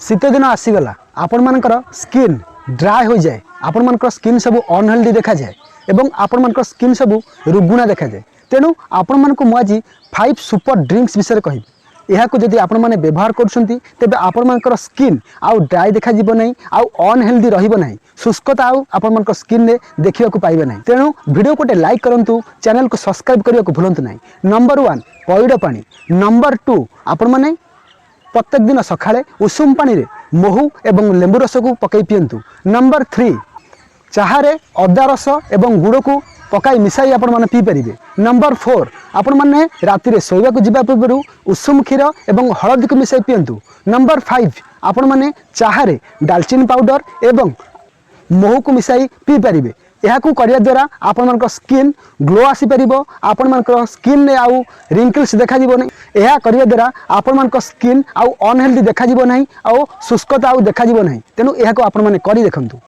शीत दिन आसीगला आपण मानकर स्किन ड्राए हो जाए, आपण मानकर स्किन सब अनहेल्दी देखा जाए एवं आपण मानकर स्किन सब रुगुणा देखा जाए। तेणु आपण मानक मु आज 5 सुपर ड्रिंक्स विषय कहि। यह जदि आपण माने व्यवहार करुछंती तेबे आपण मानकर स्किन आउ ड्राए देखा जीव नहीं, आउ अनहेल्दी रहिबो नहीं, शुष्कता आउ आपण मानकर स्किन रे देखिबा को पाइबे नहीं। तेणु वीडियो को लाइक करंतु, चैनल को सब्सक्राइब करिया को भूलंतु नहीं। नंबर 1 पइड पानी। नंबर 2 आपण माने प्रत्येक दिन सकाळे उषुम पानी रे महू एवं लेंबू रस को पकई पियंतु। नंबर 3 चाहारे अदा रस एवं गुड़ को पकाई मिसाई आपण माने पी परिबे। नंबर 4 आपण माने राति रे सोइबा को जिबा पूर्व उषुम क्षीर एवं हळदी को मिसाई पियंतु। नंबर 5 आपण माने चाहारे दालचीनी पाउडर एवं महू को मिसाई पी परिबे। यह को करिया द्वारा आपण मानक स्किन ग्लो आसी परिबो, आपण मानक स्किन ने आउ रिंकल्स देखा जीवो नहीं। यह करिया द्वारा आपण मानक स्किन आउ अनहेल्दी देखा जीवो नहीं, आउ शुष्कता आउ देखा जीवो नहीं। तेनु यह को आपण माने करी देखंतु।